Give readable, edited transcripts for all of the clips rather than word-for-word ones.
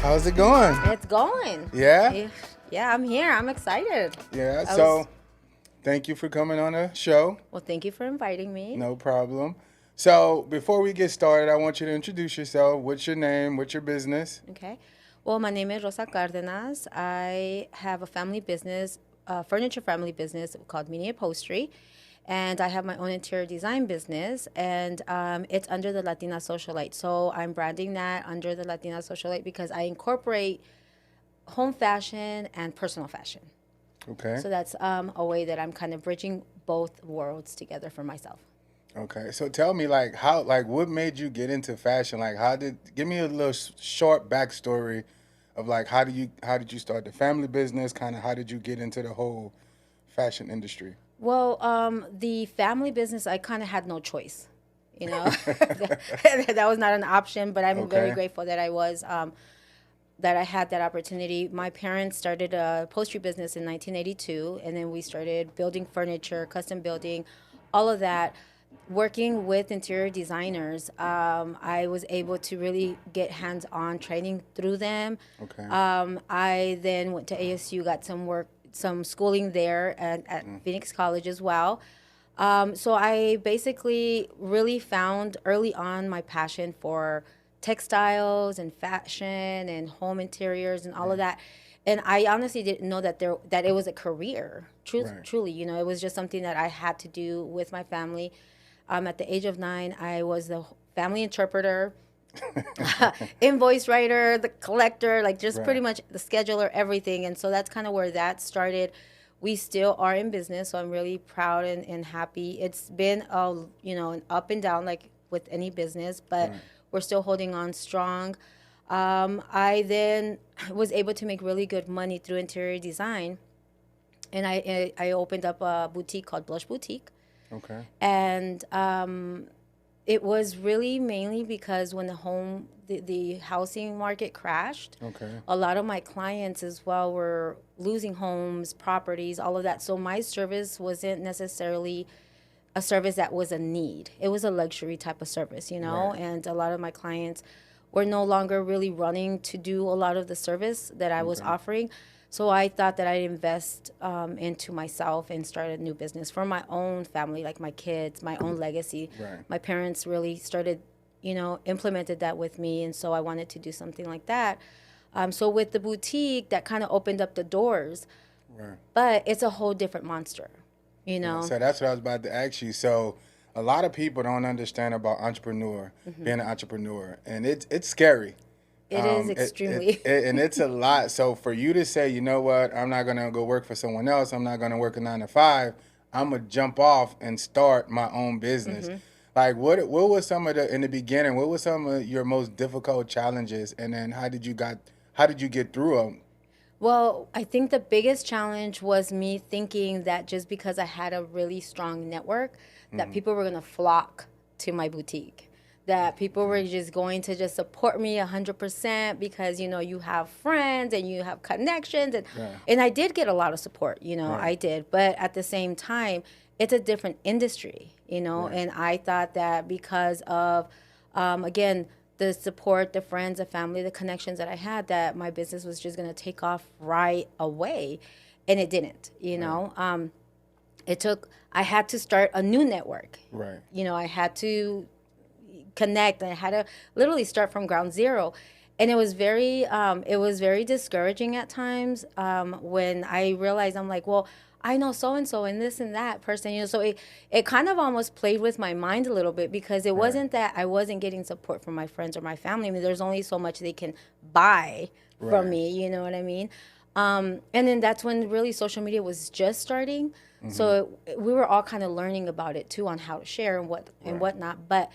How's it going? It's going. Yeah? Yeah, I'm here. I'm excited. Yeah, so thank you for coming on the show. Well, thank you for inviting me. No problem. So before we get started, I want you to introduce yourself. What's your name? What's your business? Okay. Well, my name is Rosa Cardenas. I have a family business, furniture family business called Mini Upholstery. And I have my own interior design business, and it's under the Latina Socialite. So I'm branding that under the Latina Socialite because I incorporate home fashion and personal fashion. Okay. So that's a way that I'm kind of bridging both worlds together for myself. Okay. So tell me, what made you get into fashion? Give me a little short backstory of how did you start the family business? Kind of how did you get into the whole fashion industry? Well, the family business, I kind of had no choice, that was not an option, but I'm very grateful that that I had that opportunity. My parents started a upholstery business in 1982, and then we started building furniture, custom building, all of that. Working with interior designers, I was able to really get hands-on training through them. Okay. I then went to ASU, got some schooling there at Phoenix College as well. So I basically really found early on my passion for textiles and fashion and home interiors and all of that. And I honestly didn't know that it was a career. Truly, it was just something that I had to do with my family. At the age of 9, I was the family interpreter, invoice writer, the collector, pretty much the scheduler, everything. And so that's kind of where that started. We still are in business, so I'm really proud and happy. It's been an up and down like with any business, but we're still holding on strong. I then was able to make really good money through interior design, and I opened up a boutique called Blush Boutique. Okay. And it was really mainly because when the housing market crashed, a lot of my clients as well were losing homes, properties, all of that. So my service wasn't necessarily a service that was a need. It was a luxury type of service, and a lot of my clients were no longer really running to do a lot of the service that I was offering. So I thought that I'd invest into myself and start a new business for my own family, like my kids, my own legacy. Right. My parents really started, implemented that with me, and so I wanted to do something like that. So with the boutique, that kind of opened up the doors. Right. But it's a whole different monster, Yeah, so that's what I was about to ask you. So a lot of people don't understand about being an entrepreneur, and it's scary. It is extremely. And it's a lot. So for you to say, you know what, I'm not going to go work for someone else. I'm not going to work a 9 to 5. I'm going to jump off and start my own business. What was some of in the beginning, what were some of your most difficult challenges? And then how did you get through them? Well, I think the biggest challenge was me thinking that just because I had a really strong network, that people were going to flock to my boutique. That people were just going to just support me 100% because, you have friends and you have connections. And I did get a lot of support, I did. But at the same time, it's a different industry, and I thought that because of, again, the support, the friends, the family, the connections that I had, that my business was just going to take off right away. And it didn't, I had to start a new network. Right. I had to connect. I had to literally start from ground zero, and it was very discouraging at times when I realized I'm like, well, I know so and so and this and that person, so it kind of almost played with my mind a little bit because it wasn't that I wasn't getting support from my friends or my family. I mean, there's only so much they can buy from me, you know what I mean? And then that's when really social media was just starting. So we were all kind of learning about it too, on how to share and whatnot. But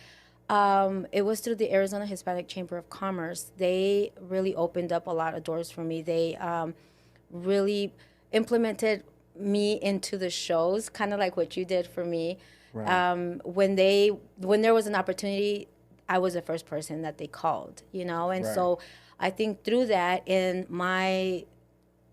it was through the Arizona Hispanic Chamber of Commerce. They really opened up a lot of doors for me. They really implemented me into the shows, kind of like what you did for me. Right. When there was an opportunity, I was the first person that they called, and so I think through that, in my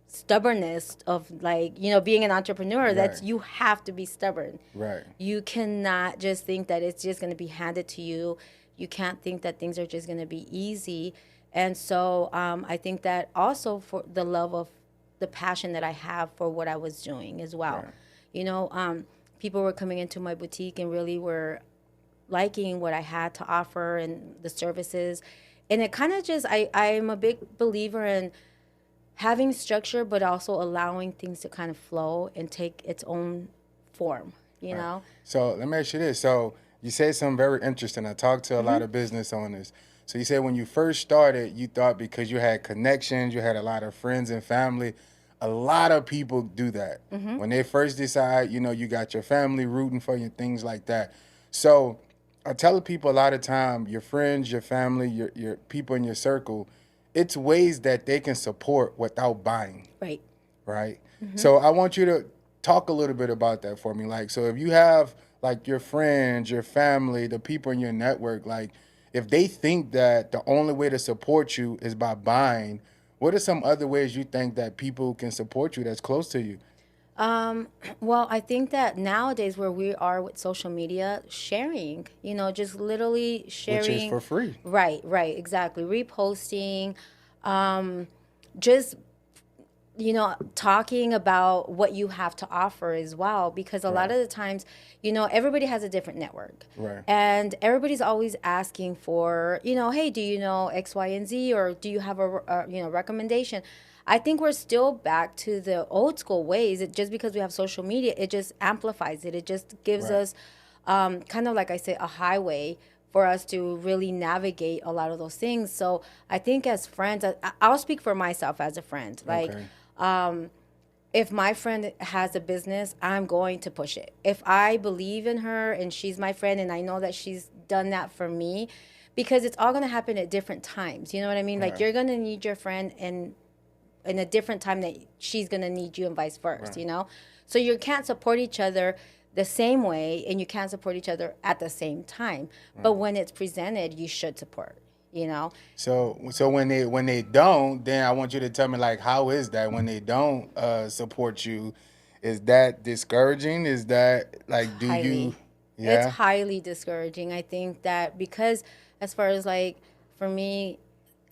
stubbornness of being an entrepreneur, that's you have to be stubborn. Right. You cannot just think that it's just going to be handed to you. You can't think that things are just going to be easy. And so I think that also for the love of the passion that I have for what I was doing as well. Right. You know, people were coming into my boutique and really were liking what I had to offer and the services. And it kind of just, I'm a big believer in having structure, but also allowing things to kind of flow and take its own form, you Right. know? So let me ask you this. So you said something very interesting. I talked to a lot of business owners. So you said when you first started, you thought because you had connections, you had a lot of friends and family. A lot of people do that. When they first decide, you know, you got your family rooting for you, things like that. So I tell people a lot of time, your friends, your family, your people in your circle, it's ways that they can support without buying, Right. right? So I want you to talk a little bit about that for me. Like, so if you have like your friends, your family, the people in your network, like if they think that the only way to support you is by buying, what are some other ways you think that people can support you that's close to you? Well, I think that nowadays where we are with social media, sharing, you know, just literally Which is sharing. for free. Right, right, exactly. Reposting, just, you know, talking about what you have to offer as well. Because a lot Right. of the times, you know, everybody has a different network. Right. And everybody's always asking for, you know, hey, do you know X, Y, and Z? Or do you have a you know, recommendation? I think we're still back to the old school ways. Just because we have social media, it just amplifies it. It just gives Right. us kind of, like I say, a highway for us to really navigate a lot of those things. So I think as friends, I'll speak for myself as a friend. Like, Okay. if my friend has a business, I'm going to push it. If I believe in her and she's my friend and I know that she's done that for me, because it's all going to happen at different times. You know what I mean? Like, Right. you're going to need your friend and in a different time that she's going to need you and vice versa, Right. you know? So you can't support each other the same way and you can't support each other at the same time. But when it's presented, you should support, you know? So when they don't, then I want you to tell me like how is that when they don't support you? Is that discouraging? Is that like do you Highly. It's yeah? highly discouraging. I think that because as far as like for me,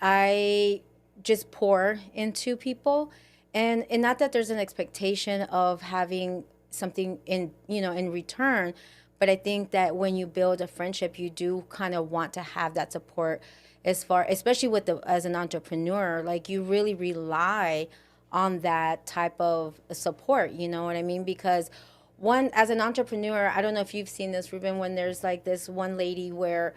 I just pour into people and not that there's an expectation of having something in, you know, in return, but I think that when you build a friendship, you do kind of want to have that support as far, especially with the as an entrepreneur, like you really rely on that type of support, you know what I mean? Because one, as an entrepreneur, I don't know if you've seen this, Ruben, when there's like this one lady where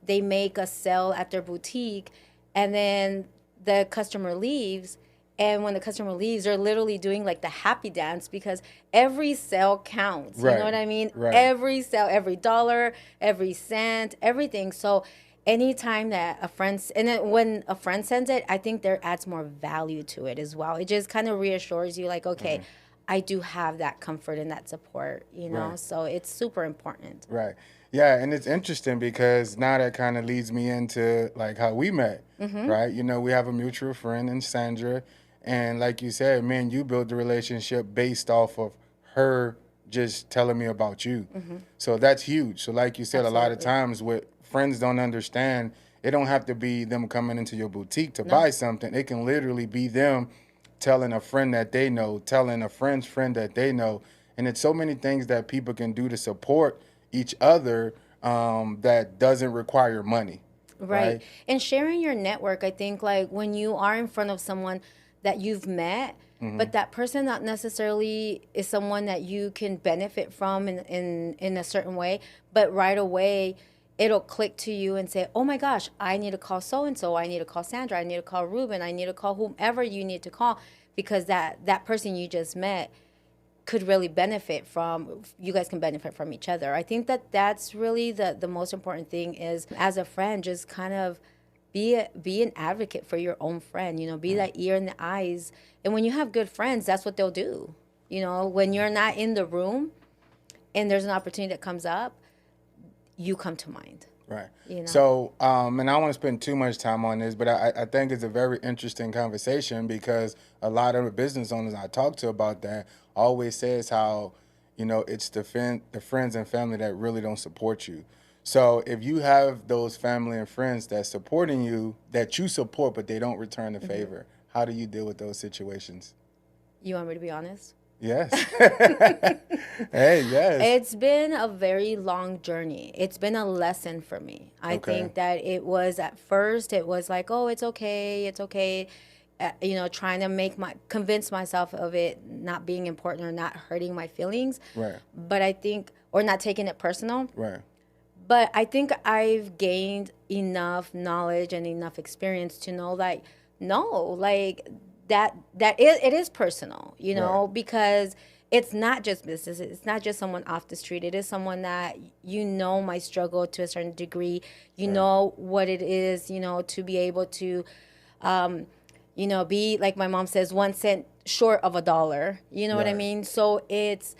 they make a sale at their boutique and then the customer leaves, and when the customer leaves they're literally doing like the happy dance because every sale counts, you know Right. what I mean? Right. Every sale, every dollar, every cent, everything. So anytime that a friend, and then when a friend sends it, I think there adds more value to it as well. It just kind of reassures you like, okay, I do have that comfort and that support, you know? Right. So it's super important. Right. Yeah, and it's interesting because now that kind of leads me into like how we met, right? You know, we have a mutual friend in Sandra, and like you said, me and you built the relationship based off of her just telling me about you. So that's huge. So like you said, a lot of Absolutely. times what friends don't understand, it don't have to be them coming into your boutique to No. buy something. It can literally be them telling a friend that they know, telling a friend's friend that they know. And it's so many things that people can do to support each other that doesn't require money, Right. right? And sharing your network, I think like when you are in front of someone that you've met, but that person not necessarily is someone that you can benefit from in a certain way, but right away it'll click to you and say, oh my gosh, I need to call so and so, I need to call Sandra, I need to call Ruben, I need to call whomever you need to call because that person you just met could really benefit from, you guys can benefit from each other. I think that that's really the most important thing is as a friend just kind of be an advocate for your own friend, you know, be that ear and the eyes. And when you have good friends, that's what they'll do. You know, when you're not in the room and there's an opportunity that comes up, you come to mind. Right. You know. So, and I don't want to spend too much time on this, but I think it's a very interesting conversation because a lot of the business owners I talk to about that always says how, you know, it's the friends and family that really don't support you. So if you have those family and friends that's supporting you, that you support, but they don't return the favor, how do you deal with those situations? You want me to be honest? Yes. Hey, yes. It's been a very long journey. It's been a lesson for me. I Okay. think that it was at first, it was like, oh, it's okay, it's okay. Trying to convince myself of it not being important or not hurting my feelings. Right. But I think, or not taking it personal. Right. But I think I've gained enough knowledge and enough experience to know, like, no, like it is personal, Right. because it's not just business. It's not just someone off the street. It is someone that might struggle to a certain degree. You Right. know what it is, to be able to, be like my mom says, 1 cent short of a dollar. You know what I Right. mean? So it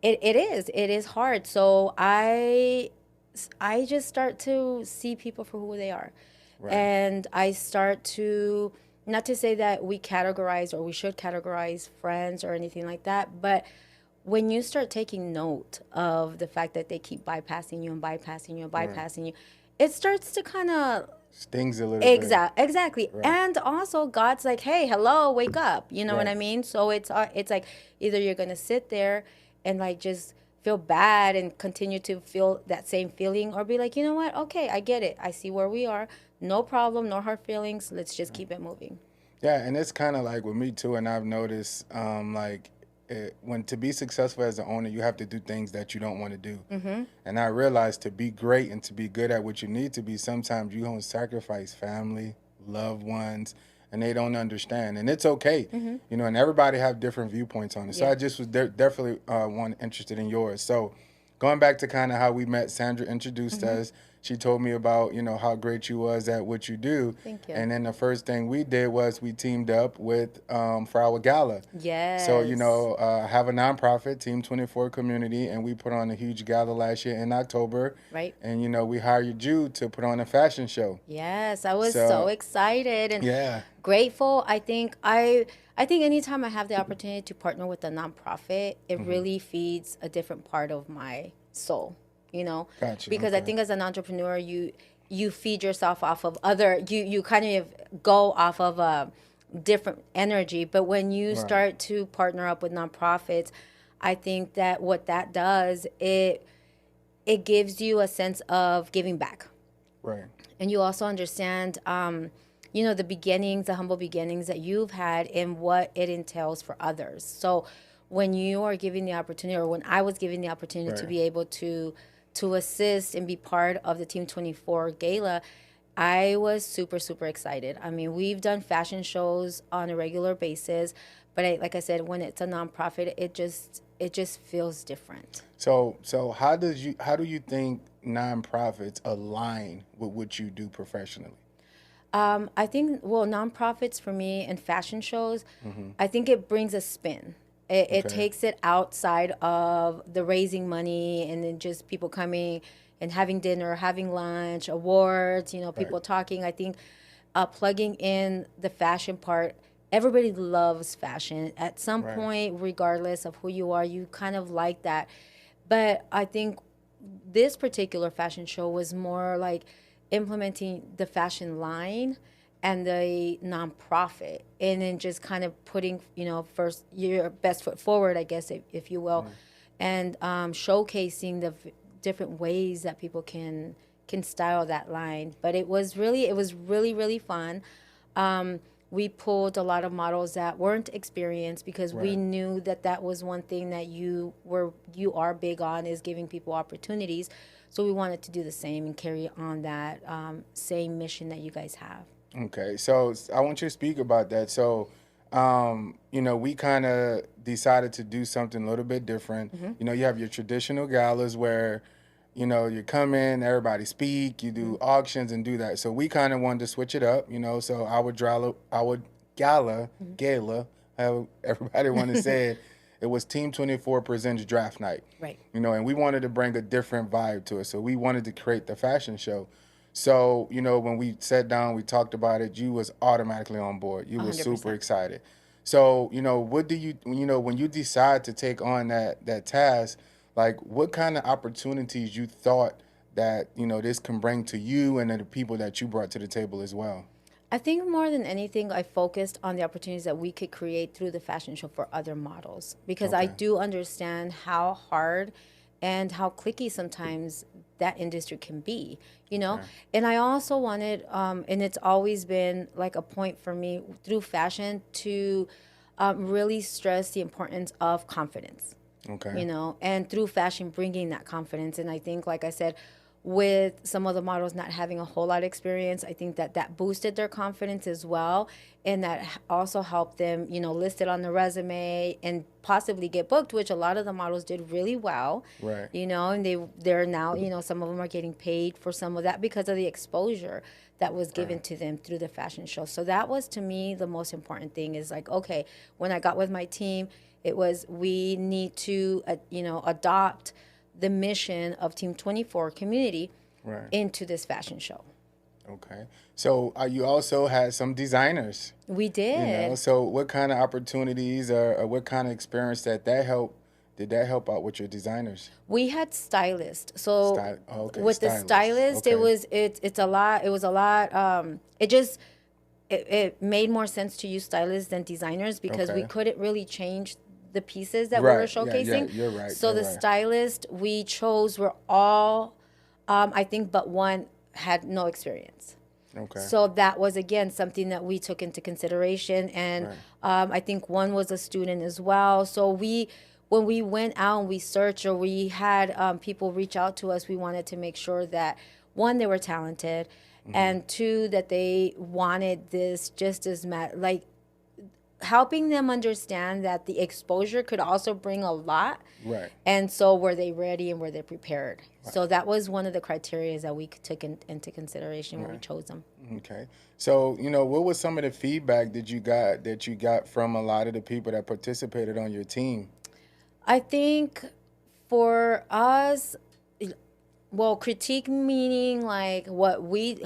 is hard. So I just start to see people for who they are. Right. And I start to, not to say that we categorize or we should categorize friends or anything like that, but when you start taking note of the fact that they keep bypassing you and bypassing you and Right. bypassing you, it starts to kind of Stings a little bit. exactly. Right. And also God's like, hey, hello, wake up. You know what I Right. mean? So it's like either you're gonna sit there and like just feel bad and continue to feel that same feeling, or be like, you know what? Okay, I get it. I see where we are. No problem, no hard feelings. Let's just keep it moving. Yeah, and it's kind of like with me too. And I've noticed, when to be successful as an owner, you have to do things that you don't want to do. And I realized to be great and to be good at what you need to be, sometimes you're going to sacrifice family, loved ones, and they don't understand. And it's okay, and everybody have different viewpoints on it. So Yeah. I just was definitely one interested in yours. So going back to kind of how we met, Sandra introduced us. She told me about, how great you was at what you do. Thank you. And then the first thing we did was we teamed up with for our gala. Yes. So, I have a nonprofit, Team 24 Community, and we put on a huge gala last year in October. Right. And, we hired you to put on a fashion show. Yes, I was So- so excited and Yeah. grateful. I think anytime I have the opportunity to partner with a nonprofit, it really feeds a different part of my soul, Gotcha, because I okay. think as an entrepreneur, you feed yourself off of you kind of go off of a different energy. But when you Right. start to partner up with nonprofits, I think that what that does, it gives you a sense of giving back. Right. And you also understand, the humble beginnings that you've had and what it entails for others. So when you are given the opportunity, or when I was given the opportunity to Right. be able to assist and be part of the Team 24 Gala, I was super, super excited. I mean, we've done fashion shows on a regular basis, but like I said, when it's a nonprofit, it just feels different. So how do you think nonprofits align with what you do professionally? I think, well, nonprofits for me and fashion shows, I think it brings a spin. It Okay. takes it outside of the raising money and then just people coming and having dinner, having lunch, awards, people talking. I think plugging in the fashion part, everybody loves fashion. At some Right. point, regardless of who you are, you kind of like that. But I think this particular fashion show was more like implementing the fashion line and the nonprofit, and then just kind of putting, first your best foot forward, I guess, if you will, and showcasing the different ways that people can style that line. But it was really, really fun. We pulled a lot of models that weren't experienced, because we Right. knew that was one thing that you are big on, is giving people opportunities. So we wanted to do the same and carry on that same mission that you guys have. Okay, so I want you to speak about that. So, we kind of decided to do something a little bit different. You have your traditional galas where, you come in, everybody speak, you do auctions and do that. So we kind of wanted to switch it up, So our gala, how everybody want to say it, it was Team 24 Presents Draft Night. Right. And we wanted to bring a different vibe to it. So we wanted to create the fashion show. So, when we sat down, we talked about it, you was automatically on board. You were 100%. super excited. So, what do you, when you decide to take on that task, like what kind of opportunities you thought that, you know, this can bring to you and the people that you brought to the table as well? I think more than anything, I focused on the opportunities that we could create through the fashion show for other models, because I Okay. do understand how hard and how cliquey sometimes that industry can be, you know? Okay. And I also wanted, and it's always been like a point for me through fashion to really stress the importance of confidence, Okay. you know, and through fashion bringing that confidence. And I think, like I said, with some of the models not having a whole lot of experience, I think that that boosted their confidence as well, and that also helped them, you know, list it on the resume and possibly get booked, which a lot of the models did really well. Right. You know, and they're now, you know, some of them are getting paid for some of that because of the exposure that was given to them through the fashion show. So that was, to me, the most important thing, is like, okay, when I got with my team, it was, we need to, you know, adopt the mission of Team 24 community Right. into this fashion show. Okay. So you also had some designers, We you did. know. So what kind of opportunities or what kind of experience did that help out with your designers? We had stylists. So Okay, with the stylist, Okay. it's a lot. It was a lot. It made more sense to use stylists than designers, because we Okay. couldn't really change the pieces that we were Right. Yeah, showcasing. you're right. So You're the right. stylist we chose were all, I think, but one had no experience. Okay. So that was, again, something that we took into consideration. And Right. I think one was a student as well. So when we went out and we searched, or we had people reach out to us, we wanted to make sure that, one, they were talented, and two, that they wanted this just as like helping them understand that the exposure could also bring a lot. Right. And so were they ready and were they prepared? So that was one of the criteria that we took into consideration when we chose them. Okay. So, you know, what was some of the feedback that you got from a lot of the people that participated on your team? I think for us, well, critique meaning like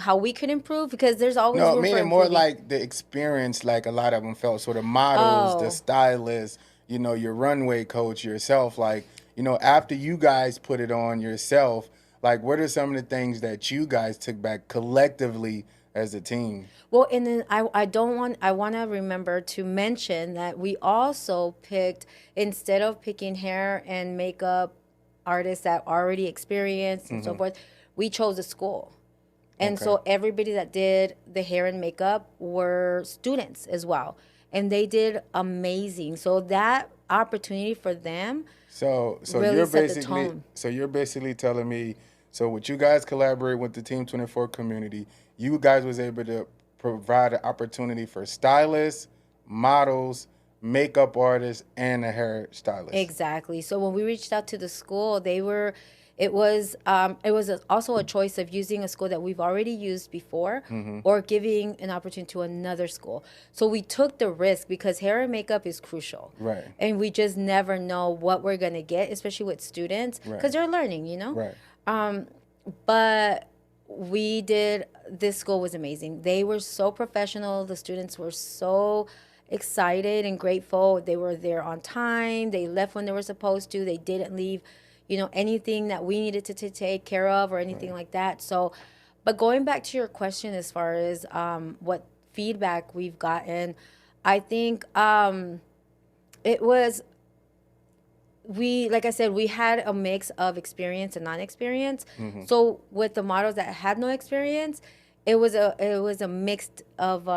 how we could improve, because there's always No, room for meaning more improving. like the experience, like a lot of them felt. So the models, the Oh, stylists, you know, your runway coach, yourself, like, you know, after you guys put it on yourself, like, what are some of the things that you guys took back collectively as a team? well, and then I want to remember to mention that we also picked, instead of picking hair and makeup artists that already experienced and so forth, we chose a school. And Okay. so everybody that did the hair and makeup were students as well. And they did amazing. So that opportunity for them So really you're set the basically tone. telling me, so with you guys collaborate with the Team 24 community, you guys was able to provide an opportunity for stylists, models, makeup artists, and a hair stylist. Exactly. So when we reached out to the school, it was also a choice of using a school that we've already used before, or giving an opportunity to another school. So we took the risk, because hair and makeup is crucial. Right. And we just never know what we're going to get, especially with students, because Right. they're learning, you know? Right. But this school was amazing. They were so professional. The students were so excited and grateful. They were there on time. They left when they were supposed to. They didn't leave, you know, anything that we needed to take care of or anything like that. So, but going back to your question, as far as what feedback we've gotten, I think it was, like I said, we had a mix of experience and non-experience. So with the models that had no experience, it was a mixed of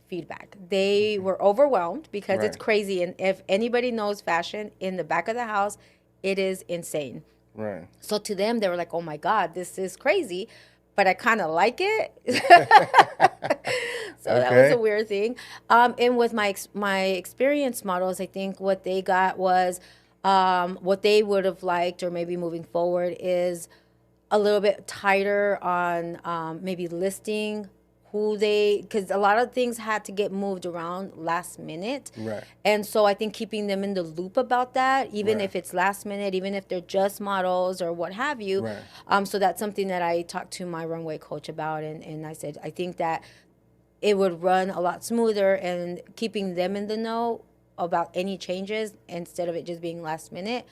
feedback. They were overwhelmed, because it's Right. crazy, and if anybody knows fashion in the back of the house, it is insane. Right. So to them, they were like, "Oh my God, this is crazy," but I kind of like it. So that was Okay. a weird thing. And with my experienced models, I think what they got was what they would have liked, or maybe moving forward, is a little bit tighter on maybe listing because a lot of things had to get moved around last minute. Right. And so I think keeping them in the loop about that, even Right. if it's last minute, even if they're just models or what have you. Right. So that's something that I talked to my runway coach about. And I said, I think that it would run a lot smoother, and keeping them in the know about any changes instead of it just being last minute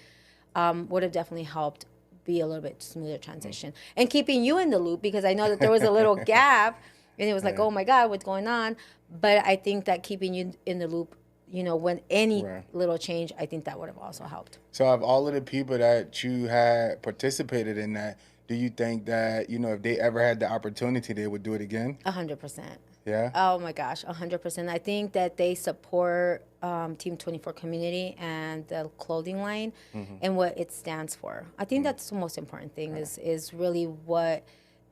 would have definitely helped be a little bit smoother transition. And keeping you in the loop, because I know that there was a little gap and it was like, oh my God, what's going on? But I think that keeping you in the loop, you know, when any little change, I think that would have also helped. So of all of the people that you had participated in that, do you think that, you know, if they ever had the opportunity, they would do it again? 100%. Yeah? Oh my gosh, 100%. I think that they support Team 24 community and the clothing line and what it stands for. I think that's the most important thing is really what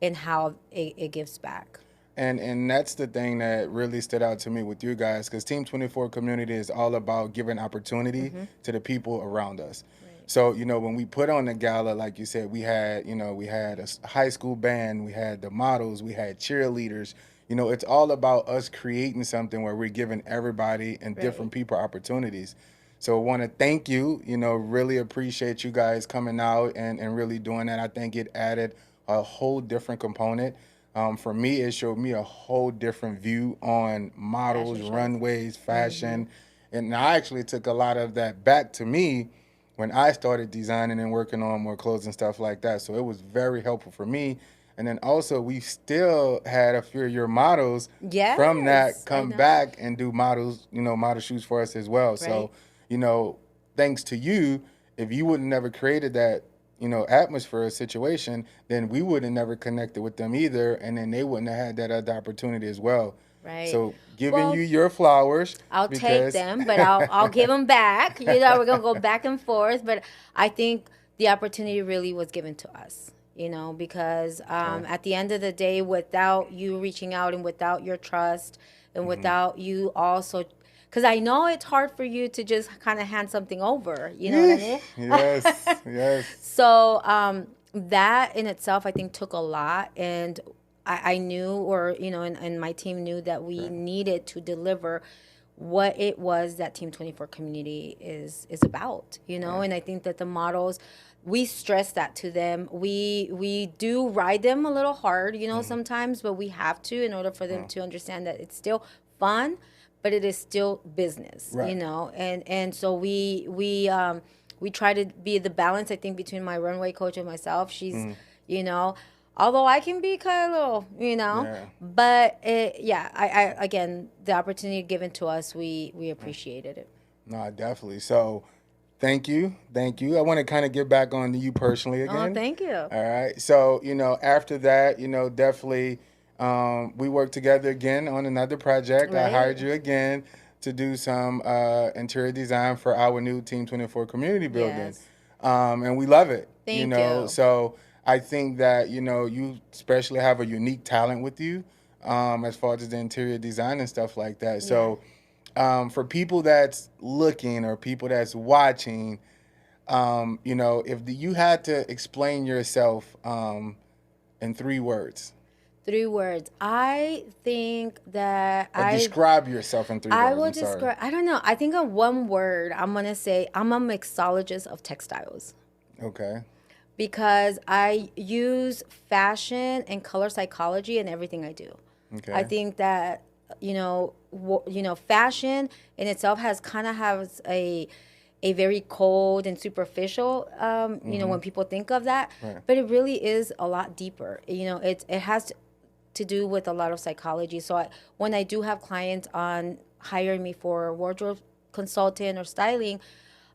and how it gives back. And that's the thing that really stood out to me with you guys, because Team 24 community is all about giving opportunity to the people around us. So, you know, when we put on the gala, like you said, we had a high school band, we had the models, we had cheerleaders. You know, it's all about us creating something where we're giving everybody and different people opportunities. So I want to thank you, you know, really appreciate you guys coming out and really doing that. I think it added a whole different component. For me, it showed me a whole different view on models, runways, fashion. And I actually took a lot of that back to me when I started designing and working on more clothes and stuff like that. So it was very helpful for me. And then also we still had a few of your models from that come back and do models, you know, model shoots for us as well. So, you know, thanks to you, if you would have never created that, you know, atmosphere or situation, then we would have never connected with them either. And then they wouldn't have had that other opportunity as well. Right. So giving you your flowers. I'll take them, but I'll give them back. You know, we're going to go back and forth. But I think the opportunity really was given to us, you know, because at the end of the day, without you reaching out and without your trust and without you also, because I know it's hard for you to just kind of hand something over, you know what I mean? Yes, yes. So that in itself, I think, took a lot. And I knew, or, you know, and my team knew that we needed to deliver what it was that Team 24 community is about, you know? And I think that the models, we stress that to them. We do ride them a little hard, you know, sometimes, but we have to in order for them to understand that it's still fun, but it is still business, you know? And so we try to be the balance, I think, between my runway coach and myself. She's, you know, although I can be kind of little, you know, but I again, the opportunity given to us, we appreciated it. No, definitely. So thank you. I want to kind of get back on to you personally again. Oh, thank you. All right. So, you know, after that, you know, definitely we worked together again on another project. I hired you again to do some interior design for our new Team 24 community building. And we love it. Thank you know, you. So I think that, you know, you especially have a unique talent with you as far as the interior design and stuff like that. So for people that's looking or people that's watching, you know, if you had to explain yourself in 3 words. 3 words. I think that describe yourself in 3 words. I would describe, I don't know. I think in 1 word, I'm going to say I'm a mixologist of textiles. Okay. Because I use fashion and color psychology in everything I do. Okay. I think that, you know, fashion in itself has a very cold and superficial, you know, when people think of that. But it really is a lot deeper. You know, it has to do with a lot of psychology. So when I do have clients on hiring me for a wardrobe consultant or styling,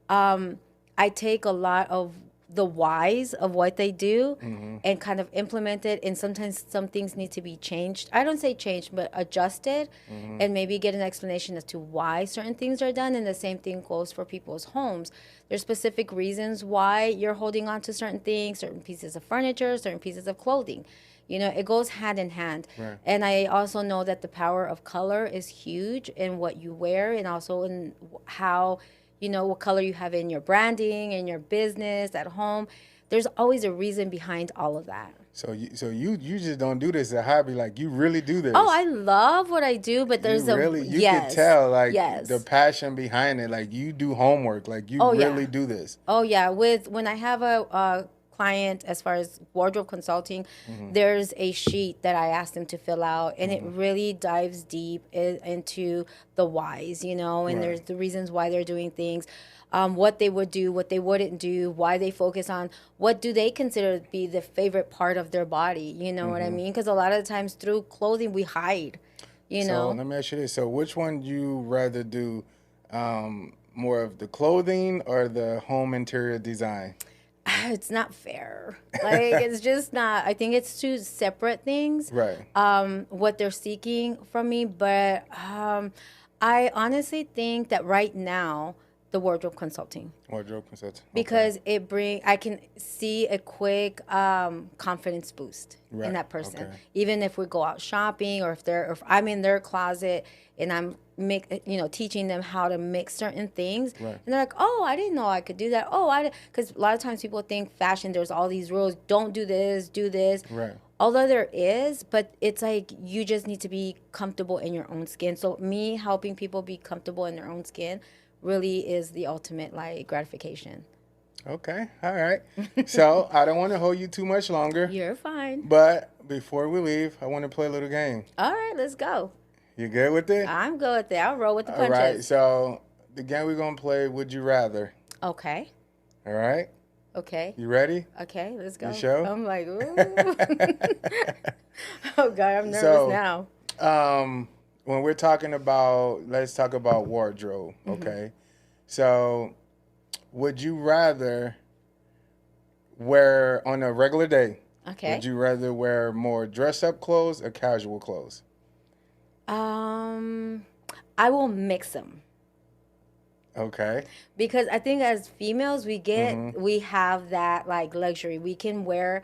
I take a lot of the whys of what they do and kind of implement it. And sometimes some things need to be changed. I don't say changed, but adjusted and maybe get an explanation as to why certain things are done. And the same thing goes for people's homes. There's specific reasons why you're holding on to certain things, certain pieces of furniture, certain pieces of clothing. You know, it goes hand in hand. And I also know that the power of color is huge in what you wear and also in how, you know, what color you have in your branding, in your business, at home. There's always a reason behind all of that. So you just don't do this as a hobby, like you really do this. Oh, I love what I do, but there's you can tell like the passion behind it. Like you do homework, like you really do this. Oh yeah, when I have a client as far as wardrobe consulting, there's a sheet that I asked them to fill out, and it really dives deep into the whys, you know, and there's the reasons why they're doing things, what they would do, what they wouldn't do, why they focus on what do they consider to be the favorite part of their body, you know what I mean? Because a lot of the times through clothing we hide, you know. So let me ask you this. So which one do you rather do, more of the clothing or the home interior design? It's not fair. Like, it's just not. I think it's two separate things. Right. What they're seeking from me, but I honestly think that right now the wardrobe consulting, Wardrobe consulting. because I can see a quick confidence boost in that person. Okay. Even if we go out shopping, or if I'm in their closet and I'm teaching them how to mix certain things, Right. and they're like, oh, I didn't know I could do that. Oh, because a lot of times people think fashion, there's all these rules. Don't do this, do this. Right. Although there is, but it's like you just need to be comfortable in your own skin. So me helping people be comfortable in their own skin really is the ultimate like gratification. Okay. All right. So I don't want to hold you too much longer. You're fine. But before we leave, I want to play a little game. All right, let's go. You good with it? I'm good with it. I'll roll with the All punches. right. So the game we're gonna play, Would You Rather? Okay. All right. Okay. You ready? Okay, let's go. You sure? I'm like, ooh. Oh God, I'm nervous now. When we're talking about, let's talk about wardrobe. Okay. So, would you rather wear on a regular day? Okay. Would you rather wear more dress-up clothes or casual clothes? I will mix them. Okay. Because I think as females, we have that like luxury. We can wear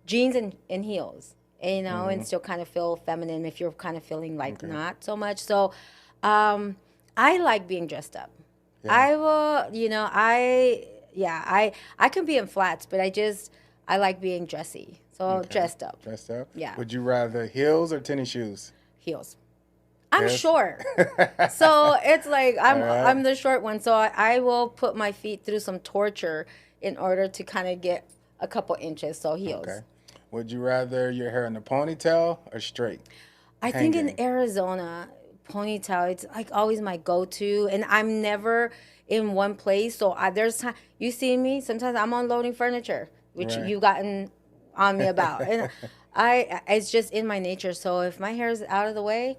jeans and heels, you know, and still kind of feel feminine if you're kind of feeling like not so much. So, I like being dressed up. Yeah. I will, I can be in flats, but I like being dressy. So dressed up. Dressed up? Yeah. Would you rather heels or tennis shoes? Heels. I'm Yes? short, so it's like All right. I'm the short one. So I will put my feet through some torture in order to kind of get a couple inches. So heels. Okay. Would you rather your hair in a ponytail or straight? I think in Hanging. Arizona, ponytail, it's like always my go-to, and I'm never in one place. So there's time you see me. Sometimes I'm unloading furniture, which Right. you've gotten on me about, and it's just in my nature. So if my hair is out of the way,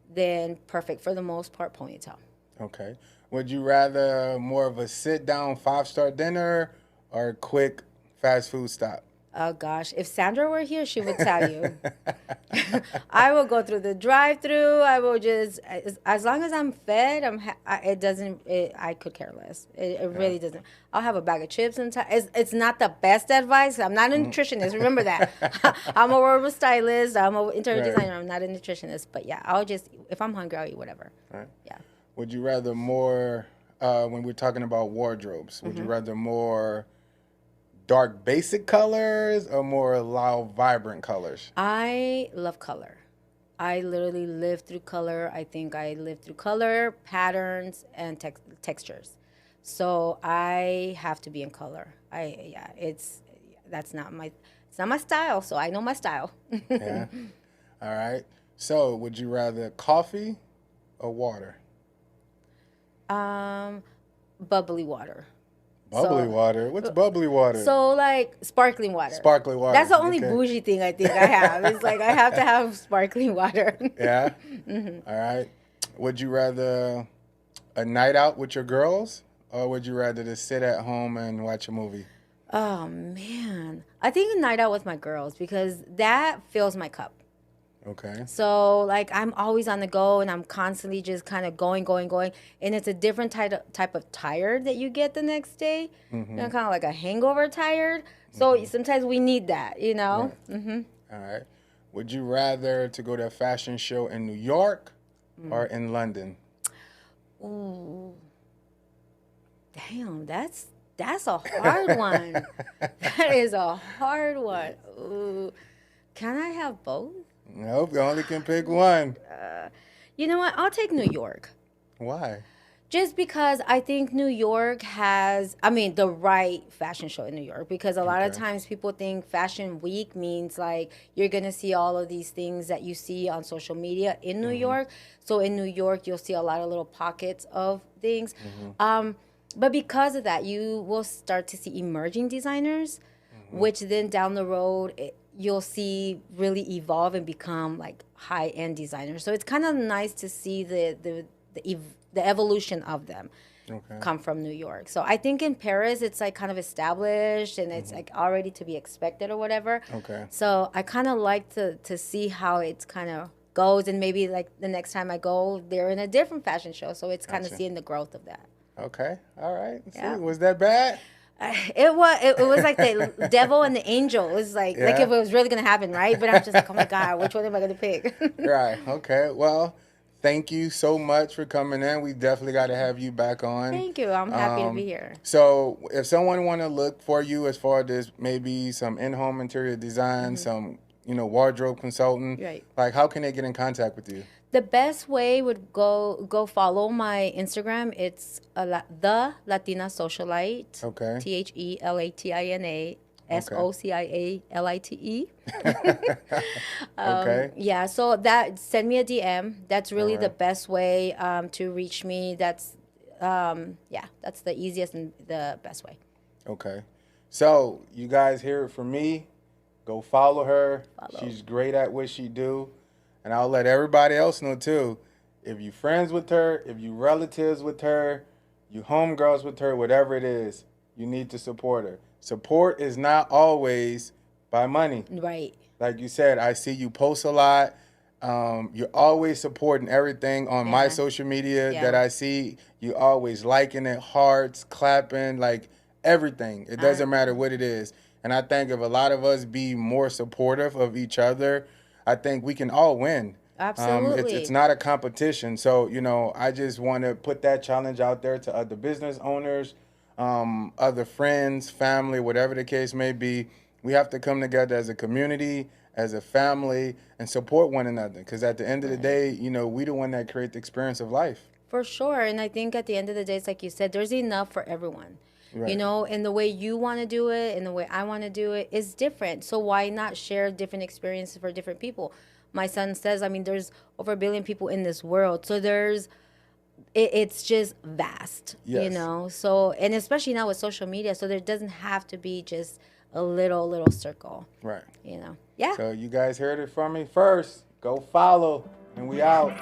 then perfect. For the most part, ponytail. Okay. Would you rather more of a sit-down 5-star dinner or a quick fast food stop? Oh gosh, if Sandra were here, she would tell you. I will go through the drive-through. I will just, as long as I'm fed, I could care less. It really doesn't. I'll have a bag of chips and it's not the best advice. I'm not a nutritionist. Remember that. I'm a wardrobe stylist. I'm an interior Right. designer. I'm not a nutritionist. But yeah, I'll just, if I'm hungry, I'll eat whatever. Right. Yeah. Would you rather more, when we're talking about wardrobes, would you rather more dark basic colors or more loud vibrant colors? I love color. I literally live through color. I think I live through color, patterns, and textures. So I have to be in color. It's not my style. So I know my style. Yeah. All right. So would you rather coffee or water? Bubbly water. Bubbly water? What's bubbly water? So like sparkling water. Sparkling water. That's the only Okay. bougie thing I think I have. It's like I have to have sparkling water. Yeah? All right. Would you rather a night out with your girls or would you rather just sit at home and watch a movie? Oh man, I think a night out with my girls because that fills my cup. Okay. So like I'm always on the go and I'm constantly just kind of going, and it's a different type of tired that you get the next day. You know, kind of like a hangover tired. So sometimes we need that, you know. Right. All right. Would you rather to go to a fashion show in New York or in London? Ooh, damn, that's a hard one. That is a hard one. Ooh, can I have both? Nope, you only can pick one. You know what? I'll take New York. Why? Just because I think New York has, I mean, the right fashion show in New York. Because a lot of Okay. times people think Fashion Week means like you're going to see all of these things that you see on social media in New York. So in New York, you'll see a lot of little pockets of things. But because of that, you will start to see emerging designers, which then down the road, you'll see really evolve and become like high end designers. So it's kind of nice to see the evolution of them Okay. come from New York. So I think in Paris it's like kind of established and it's like already to be expected or whatever. Okay. So I kind of like to see how it's kind of goes, and maybe like the next time I go, they're in a different fashion show. So it's kind of Gotcha. seeing the growth of that. Okay. All right. Yeah. See, was that bad? It was like the devil and the angel. It was like Yeah. if it was really gonna happen, right? But I'm just like, oh my god, which one am I gonna pick? Right. Okay. Well, thank you so much for coming in. We definitely got to have you back on. Thank you. I'm happy to be here. So, if someone want to look for you as far as maybe some in-home interior design, some wardrobe consultant, Right. like how can they get in contact with you? The best way would go follow my Instagram. It's the Latina Socialite. Okay. TheLatina Socialite. Okay. Yeah, so that send me a DM. That's really the Alright. best way to reach me. That's that's the easiest and the best way. Okay. So, you guys hear it from me. Go follow her. Follow. She's great at what she do. And I'll let everybody else know too. If you friends with her, if you relatives with her, you homegirls with her, whatever it is, you need to support her. Support is not always by money. Right. Like you said, I see you post a lot. You're always supporting everything on my Yeah. social media Yeah. that I see. You always liking it, hearts, clapping, like everything. It doesn't matter what it is. And I think if a lot of us be more supportive of each other, I think we can all win. Absolutely. It's not a competition. So, I just want to put that challenge out there to other business owners, other friends, family, whatever the case may be. We have to come together as a community, as a family, and support one another. Because at the end of the day, we the one that create the experience of life. For sure. And I think at the end of the day, it's like you said, there's enough for everyone. Right. And the way you want to do it and the way I want to do it is different. So why not share different experiences for different people? My son says, I mean, there's over 1 billion people in this world. So it's just vast, Yes. So, and especially now with social media, so there doesn't have to be just a little circle, Right. Yeah. So you guys heard it from me first. Go follow, and we out.